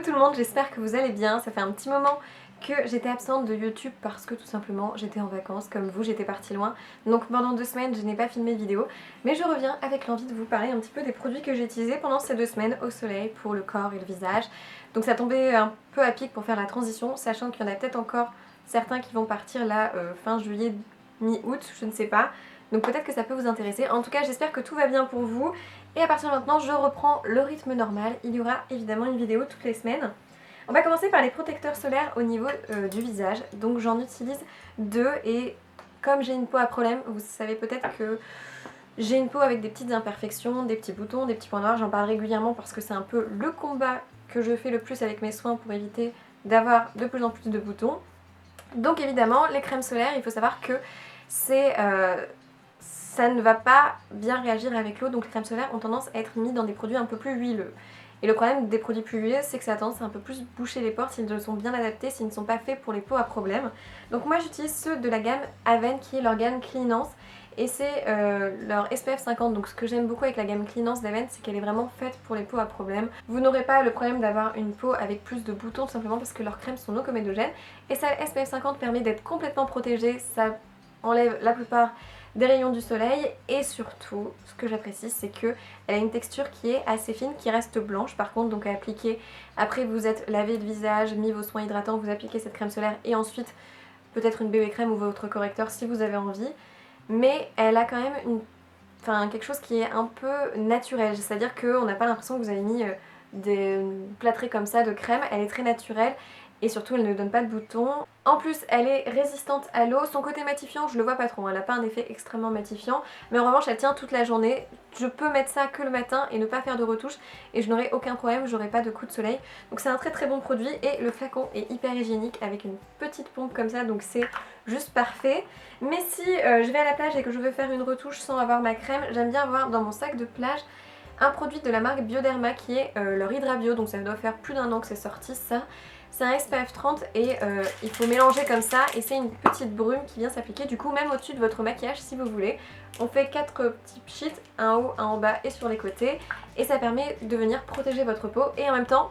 Coucou tout le monde, j'espère que vous allez bien. Ça fait un petit moment que j'étais absente de YouTube parce que tout simplement j'étais en vacances, comme vous, j'étais partie loin. Donc pendant 2 semaines je n'ai pas filmé de vidéo, mais je reviens avec l'envie de vous parler un petit peu des produits que j'ai utilisés pendant ces 2 semaines au soleil pour le corps et le visage. Donc ça tombait un peu à pic pour faire la transition, sachant qu'il y en a peut-être encore certains qui vont partir là fin juillet, mi-août, je ne sais pas. Donc peut-être que ça peut vous intéresser. En tout cas, j'espère que tout va bien pour vous. Et à partir de maintenant, je reprends le rythme normal. Il y aura évidemment une vidéo toutes les semaines. On va commencer par les protecteurs solaires au niveau du visage. Donc j'en utilise 2 et comme j'ai une peau à problème, vous savez peut-être que j'ai une peau avec des petites imperfections, des petits boutons, des petits points noirs. J'en parle régulièrement parce que c'est un peu le combat que je fais le plus avec mes soins pour éviter d'avoir de plus en plus de boutons. Donc évidemment, les crèmes solaires, il faut savoir que ça ne va pas bien réagir avec l'eau, donc les crèmes solaires ont tendance à être mis dans des produits un peu plus huileux. Et le problème des produits plus huileux, c'est que ça a tendance à un peu plus boucher les pores s'ils ne sont bien adaptés, s'ils ne sont pas faits pour les peaux à problème. Donc moi j'utilise ceux de la gamme Aven qui est leur gamme Cleanance et c'est leur SPF 50. Donc ce que j'aime beaucoup avec la gamme Cleanance d'Aven, c'est qu'elle est vraiment faite pour les peaux à problème. Vous n'aurez pas le problème d'avoir une peau avec plus de boutons tout simplement parce que leurs crèmes sont non comédogènes. Et ça, SPF 50 permet d'être complètement protégée, ça enlève la plupart des rayons du soleil et surtout ce que j'apprécie c'est qu'elle a une texture qui est assez fine, qui reste blanche par contre, donc à appliquer après vous êtes lavé le visage, mis vos soins hydratants, vous appliquez cette crème solaire et ensuite peut-être une bébé crème ou votre correcteur si vous avez envie, mais elle a quand même quelque chose qui est un peu naturel, c'est-à-dire qu'on n'a pas l'impression que vous avez mis des plâtrés comme ça de crème, elle est très naturelle. Et surtout elle ne donne pas de boutons. En plus elle est résistante à l'eau, son côté matifiant je le vois pas trop, elle n'a pas un effet extrêmement matifiant, mais en revanche elle tient toute la journée. Je peux mettre ça que le matin et ne pas faire de retouches et je n'aurai aucun problème, j'aurai pas de coup de soleil. Donc c'est un très très bon produit et le flacon est hyper hygiénique avec une petite pompe comme ça, donc c'est juste parfait. Mais si je vais à la plage et que je veux faire une retouche sans avoir ma crème, j'aime bien avoir dans mon sac de plage un produit de la marque Bioderma qui est leur Hydra Bio, donc ça doit faire plus d'1 an que c'est sorti ça. C'est un SPF 30 et il faut mélanger comme ça et c'est une petite brume qui vient s'appliquer du coup même au-dessus de votre maquillage si vous voulez. On fait 4 petits sheets, un haut, un en bas et sur les côtés et ça permet de venir protéger votre peau et en même temps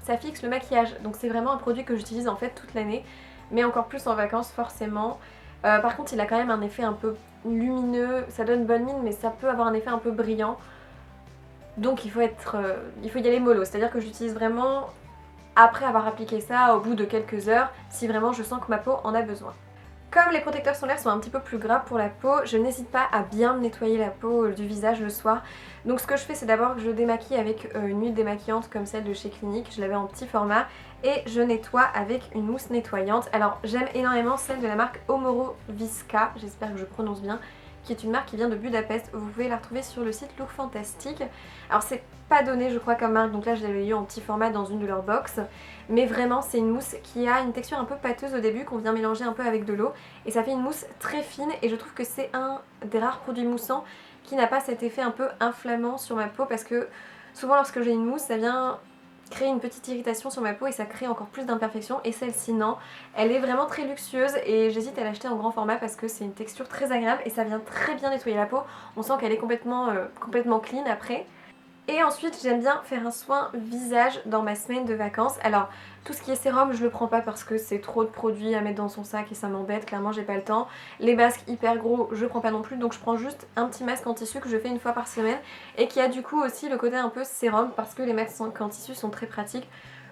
ça fixe le maquillage. Donc c'est vraiment un produit que j'utilise en fait toute l'année mais encore plus en vacances forcément. Par contre il a quand même un effet un peu lumineux, ça donne bonne mine mais ça peut avoir un effet un peu brillant. Donc il faut y aller mollo, c'est-à-dire que j'utilise vraiment après avoir appliqué ça au bout de quelques heures si vraiment je sens que ma peau en a besoin. Comme les protecteurs solaires sont un petit peu plus gras pour la peau, je n'hésite pas à bien nettoyer la peau du visage le soir. Donc ce que je fais c'est d'abord que je démaquille avec une huile démaquillante comme celle de chez Clinique, je l'avais en petit format et je nettoie avec une mousse nettoyante. Alors j'aime énormément celle de la marque Omoro Visca, j'espère que je prononce bien, qui est une marque qui vient de Budapest. Vous pouvez la retrouver sur le site Look Fantastic. Alors c'est pas donné je crois comme marque, donc là je l'avais eu en petit format dans une de leurs box, mais vraiment c'est une mousse qui a une texture un peu pâteuse au début qu'on vient mélanger un peu avec de l'eau et ça fait une mousse très fine et je trouve que c'est un des rares produits moussants qui n'a pas cet effet un peu inflammant sur ma peau parce que souvent lorsque j'ai une mousse ça vient créer une petite irritation sur ma peau et ça crée encore plus d'imperfections et celle-ci non, elle est vraiment très luxueuse et j'hésite à l'acheter en grand format parce que c'est une texture très agréable et ça vient très bien nettoyer la peau, on sent qu'elle est complètement clean après. Et ensuite j'aime bien faire un soin visage dans ma semaine de vacances. Alors tout ce qui est sérum je le prends pas parce que c'est trop de produits à mettre dans son sac et ça m'embête, clairement j'ai pas le temps. Les masques hyper gros je prends pas non plus, donc je prends juste un petit masque en tissu que je fais une fois par semaine et qui a du coup aussi le côté un peu sérum parce que les masques en tissu sont très pratiques.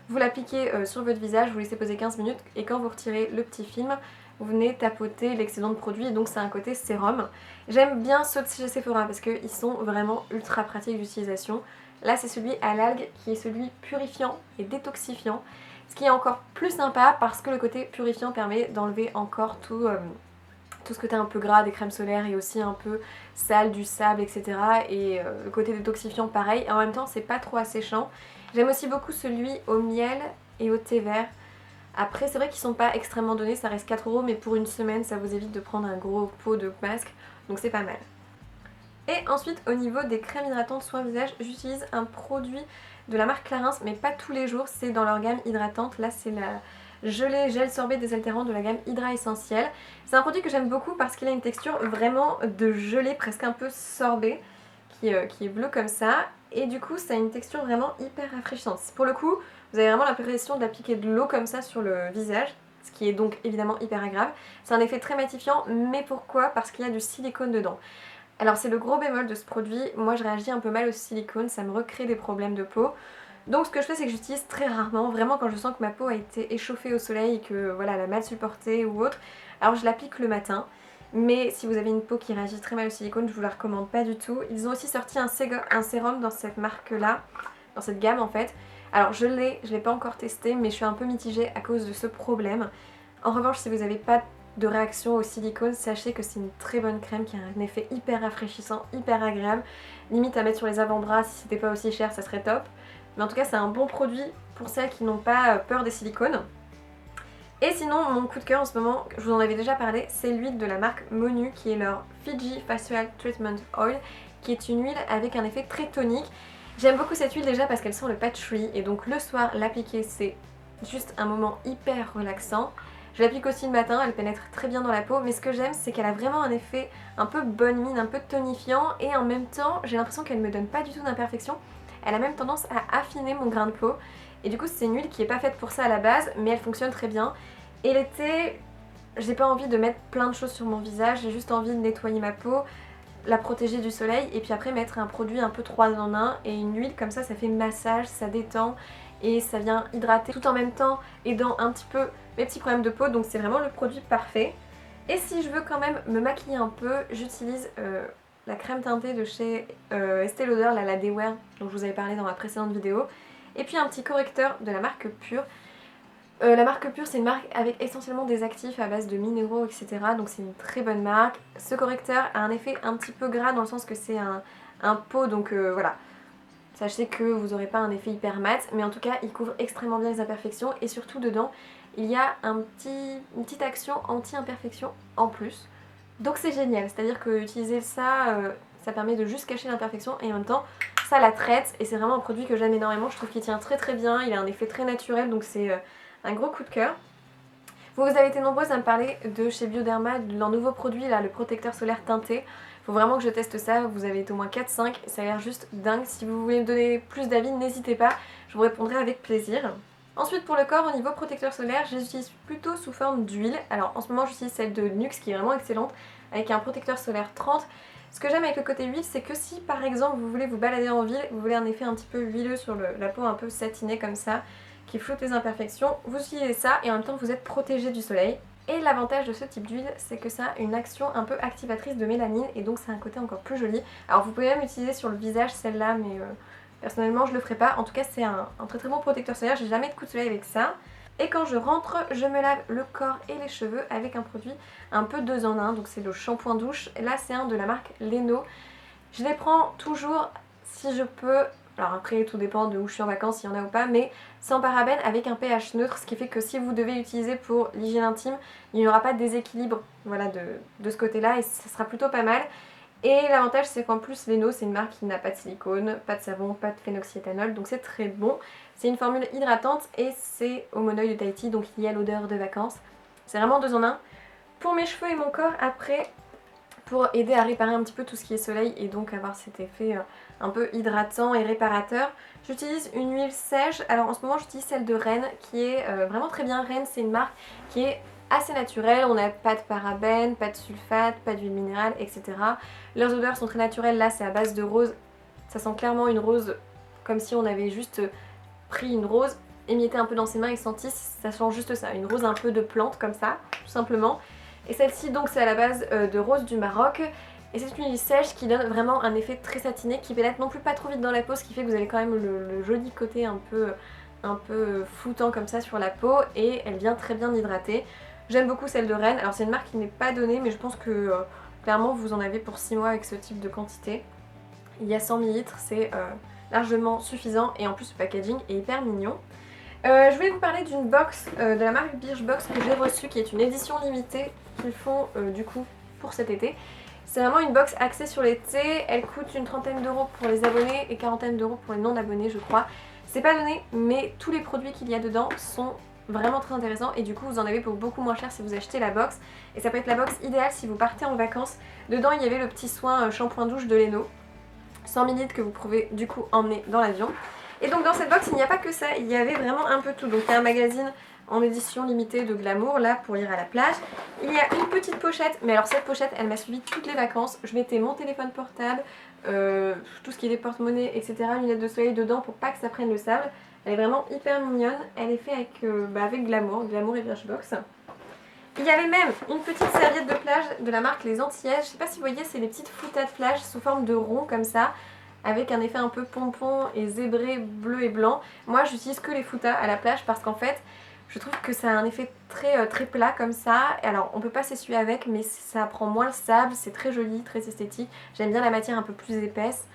Vous l'appliquez sur votre visage, vous laissez poser 15 minutes et quand vous retirez le petit film, vous venez tapoter l'excédent de produit et donc c'est un côté sérum. J'aime bien ceux de chez Sephora parce qu'ils sont vraiment ultra pratiques d'utilisation. Là c'est celui à l'algue qui est celui purifiant et détoxifiant. Ce qui est encore plus sympa parce que le côté purifiant permet d'enlever encore tout ce côté un peu gras des crèmes solaires et aussi un peu sale du sable etc. Et le côté détoxifiant pareil. Et en même temps c'est pas trop asséchant. J'aime aussi beaucoup celui au miel et au thé vert. Après c'est vrai qu'ils sont pas extrêmement donnés, ça reste 4 € mais pour une semaine ça vous évite de prendre un gros pot de masque, donc c'est pas mal. Et ensuite au niveau des crèmes hydratantes soin visage, j'utilise un produit de la marque Clarins mais pas tous les jours, c'est dans leur gamme hydratante. Là c'est la gelée gel sorbet désaltérant de la gamme Hydra Essentiel. C'est un produit que j'aime beaucoup parce qu'il a une texture vraiment de gelée presque un peu sorbet qui est bleu comme ça et du coup ça a une texture vraiment hyper rafraîchissante. Pour le coup Vous avez vraiment l'impression d'appliquer de l'eau comme ça sur le visage, ce qui est donc évidemment hyper agréable. C'est un effet très matifiant, mais pourquoi? Parce qu'il y a du silicone dedans. Alors c'est le gros bémol de ce produit, moi je réagis un peu mal au silicone, ça me recrée des problèmes de peau. Donc ce que je fais c'est que j'utilise très rarement, vraiment quand je sens que ma peau a été échauffée au soleil et que voilà, elle a mal supporté ou autre. Alors je l'applique le matin, mais si vous avez une peau qui réagit très mal au silicone, je vous la recommande pas du tout. Ils ont aussi sorti un sérum dans cette marque là, dans cette gamme en fait. Alors je l'ai pas encore testé, mais je suis un peu mitigée à cause de ce problème. En revanche, si vous n'avez pas de réaction au silicone, sachez que c'est une très bonne crème qui a un effet hyper rafraîchissant, hyper agréable. Limite à mettre sur les avant-bras, si c'était pas aussi cher, ça serait top. Mais en tout cas, c'est un bon produit pour celles qui n'ont pas peur des silicones. Et sinon, mon coup de cœur en ce moment, je vous en avais déjà parlé, c'est l'huile de la marque Monu, qui est leur Fiji Facial Treatment Oil, qui est une huile avec un effet très tonique. J'aime beaucoup cette huile déjà parce qu'elle sent le patchouli, et donc le soir, l'appliquer, c'est juste un moment hyper relaxant. Je l'applique aussi le matin, elle pénètre très bien dans la peau, mais ce que j'aime c'est qu'elle a vraiment un effet un peu bonne mine, un peu tonifiant, et en même temps j'ai l'impression qu'elle me donne pas du tout d'imperfection. Elle a même tendance à affiner mon grain de peau, et du coup c'est une huile qui est pas faite pour ça à la base, mais elle fonctionne très bien. Et l'été, j'ai pas envie de mettre plein de choses sur mon visage, j'ai juste envie de nettoyer ma peau, la protéger du soleil, et puis après mettre un produit un peu 3 en 1, et une huile comme ça fait massage, ça détend, et ça vient hydrater tout en même temps, aidant un petit peu mes petits problèmes de peau, donc c'est vraiment le produit parfait. Et si je veux quand même me maquiller un peu, j'utilise la crème teintée de chez Estée Lauder, la Day Wear, dont je vous avais parlé dans ma précédente vidéo, et puis un petit correcteur de la marque Pure. La marque Pure, c'est une marque avec essentiellement des actifs à base de minéraux, etc. Donc c'est une très bonne marque. Ce correcteur a un effet un petit peu gras dans le sens que c'est un pot, donc voilà. Sachez que vous n'aurez pas un effet hyper mat, mais en tout cas il couvre extrêmement bien les imperfections, et surtout dedans il y a une petite action anti-imperfection en plus. Donc c'est génial, c'est-à-dire que utiliser ça, ça permet de juste cacher l'imperfection et en même temps ça la traite, et c'est vraiment un produit que j'aime énormément. Je trouve qu'il tient très très bien, il a un effet très naturel, donc c'est un gros coup de cœur. Vous avez été nombreuses à me parler de chez Bioderma, de leur nouveau produit là, le protecteur solaire teinté. Faut vraiment que je teste ça, vous avez été au moins 4-5, ça a l'air juste dingue. Si vous voulez me donner plus d'avis, n'hésitez pas, je vous répondrai avec plaisir. Ensuite pour le corps, au niveau protecteur solaire, je l'utilise plutôt sous forme d'huile. Alors en ce moment j'utilise celle de Nuxe qui est vraiment excellente, avec un protecteur solaire 30. Ce que j'aime avec le côté huile, c'est que si par exemple vous voulez vous balader en ville, vous voulez un effet un petit peu huileux sur la peau un peu satinée comme ça, qui floute les imperfections, vous utilisez ça et en même temps vous êtes protégé du soleil. Et l'avantage de ce type d'huile, c'est que ça a une action un peu activatrice de mélanine, et donc c'est un côté encore plus joli. Alors vous pouvez même utiliser sur le visage celle-là, mais personnellement je le ferai pas. En tout cas c'est un très très bon protecteur solaire, j'ai jamais de coup de soleil avec ça. Et quand je rentre, je me lave le corps et les cheveux avec un produit un peu 2 en 1, donc c'est le shampoing douche. Là c'est un de la marque Leno. Je les prends toujours si je peux. Alors après tout dépend de où je suis en vacances, s'il y en a ou pas, mais sans parabènes avec un pH neutre, ce qui fait que si vous devez l'utiliser pour l'hygiène intime, il n'y aura pas de déséquilibre, voilà, de ce côté-là, et ça sera plutôt pas mal. Et l'avantage c'est qu'en plus Leno c'est une marque qui n'a pas de silicone, pas de savon, pas de phénoxyéthanol, donc c'est très bon. C'est une formule hydratante et c'est au monoeil de Tahiti, donc il y a l'odeur de vacances. C'est vraiment 2 en 1. Pour mes cheveux et mon corps après, pour aider à réparer un petit peu tout ce qui est soleil et donc avoir cet effet un peu hydratant et réparateur, j'utilise une huile sèche. Alors en ce moment j'utilise celle de Rennes qui est vraiment très bien. Rennes c'est une marque qui est assez naturelle, on n'a pas de parabènes, pas de sulfate, pas d'huile minérale, etc. Leurs odeurs sont très naturelles, là c'est à base de rose, ça sent clairement une rose comme si on avait juste pris une rose, émietté un peu dans ses mains et senti, ça sent juste ça, une rose un peu de plante comme ça, tout simplement. Et celle-ci donc c'est à la base de rose du Maroc, et c'est une huile sèche qui donne vraiment un effet très satiné, qui pénètre non plus pas trop vite dans la peau, ce qui fait que vous avez quand même le joli côté un peu floutant comme ça sur la peau, et elle vient très bien hydrater. J'aime beaucoup celle de Rennes, alors c'est une marque qui n'est pas donnée, mais je pense que clairement vous en avez pour 6 mois avec ce type de quantité. Il y a 100 ml, c'est largement suffisant, et en plus le packaging est hyper mignon. Je voulais vous parler d'une box de la marque Birchbox que j'ai reçue, qui est une édition limitée qu'ils font du coup pour cet été. C'est vraiment une box axée sur l'été, elle coûte une 30aine d'euros pour les abonnés et 40aine d'euros pour les non abonnés je crois. C'est pas donné, mais tous les produits qu'il y a dedans sont vraiment très intéressants, et du coup vous en avez pour beaucoup moins cher si vous achetez la box, et ça peut être la box idéale si vous partez en vacances. Dedans il y avait le petit soin shampoing douche de Leno, 100 ml que vous pouvez du coup emmener dans l'avion. Et donc dans cette box il n'y a pas que ça, il y avait vraiment un peu tout. Donc il y a un magazine en édition limitée de glamour là pour ir à la plage. Il y a une petite pochette, mais alors cette pochette elle m'a suivi toutes les vacances. Je mettais mon téléphone portable, tout ce qui est des porte-monnaie, etc., lunettes de soleil dedans pour pas que ça prenne le sable. Elle est vraiment hyper mignonne, elle est faite avec glamour et Birchbox. Il y avait même une petite serviette de plage de la marque Les Antillaises. Je sais pas si vous voyez, c'est les petites foutas de plage sous forme de rond comme ça, avec un effet un peu pompon et zébré bleu et blanc. Moi j'utilise que les foutas à la plage parce qu'en fait je trouve que ça a un effet très plat comme ça. Alors on peut pas s'essuyer avec, mais ça prend moins le sable, c'est très joli, très esthétique. J'aime bien la matière un peu plus épaisse.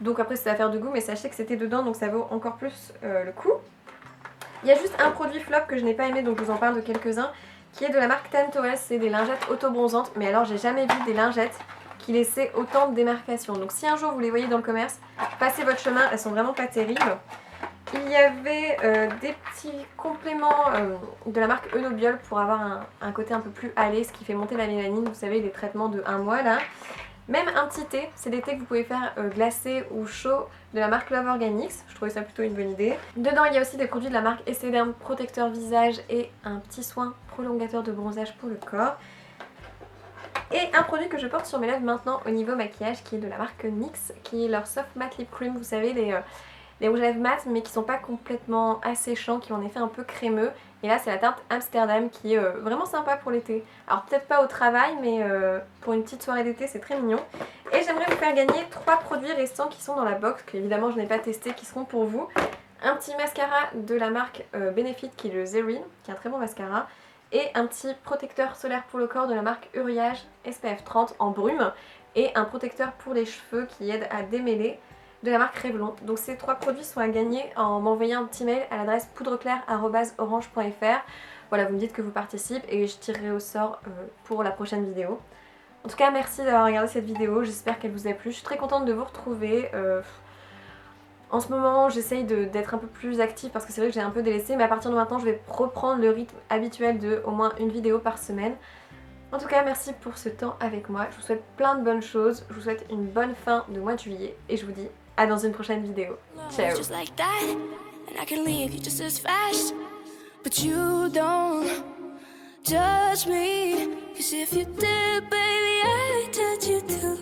Donc après c'est affaire de goût, mais sachez que c'était dedans donc ça vaut encore plus le coup. Il y a juste un produit flop que je n'ai pas aimé, donc je vous en parle de quelques-uns, qui est de la marque Tantoes, c'est des lingettes auto-bronzantes. Mais alors j'ai jamais vu des lingettes qui laissaient autant de démarcation. Donc si un jour vous les voyez dans le commerce, passez votre chemin, elles sont vraiment pas terribles. Il y avait des petits compléments de la marque Eunobiol pour avoir un côté un peu plus hâlé, ce qui fait monter la mélanine, vous savez, les traitements de 1 mois là. Même un petit thé, c'est des thés que vous pouvez faire glacé ou chaud de la marque Love Organics, je trouvais ça plutôt une bonne idée. Dedans il y a aussi des produits de la marque Esthederm protecteur visage et un petit soin prolongateur de bronzage pour le corps. Et un produit que je porte sur mes lèvres maintenant au niveau maquillage qui est de la marque NYX, qui est leur Soft Matte Lip Cream, vous savez les rouges à lèvres mat mais qui sont pas complètement asséchants, qui ont un effet un peu crémeux. Et là c'est la teinte Amsterdam qui est vraiment sympa pour l'été. Alors peut-être pas au travail mais pour une petite soirée d'été c'est très mignon. Et j'aimerais vous faire gagner 3 produits restants qui sont dans la box, que évidemment je n'ai pas testé, qui seront pour vous. Un petit mascara de la marque Benefit qui est le Zerine, qui est un très bon mascara. Et un petit protecteur solaire pour le corps de la marque Uriage SPF 30 en brume. Et un protecteur pour les cheveux qui aide à démêler de la marque Revlon. Donc ces 3 produits sont à gagner en m'envoyant un petit mail à l'adresse poudreclair@orange.fr. Voilà, vous me dites que vous participez et je tirerai au sort pour la prochaine vidéo. En tout cas, merci d'avoir regardé cette vidéo, j'espère qu'elle vous a plu. Je suis très contente de vous retrouver. En ce moment, j'essaye d'être un peu plus active parce que c'est vrai que j'ai un peu délaissé, mais à partir de maintenant, je vais reprendre le rythme habituel de au moins une vidéo par semaine. En tout cas, merci pour ce temps avec moi. Je vous souhaite plein de bonnes choses. Je vous souhaite une bonne fin de mois de juillet. Et je vous dis à dans une prochaine vidéo. Ciao! Judge me, 'cause if you did, baby, I touch you too.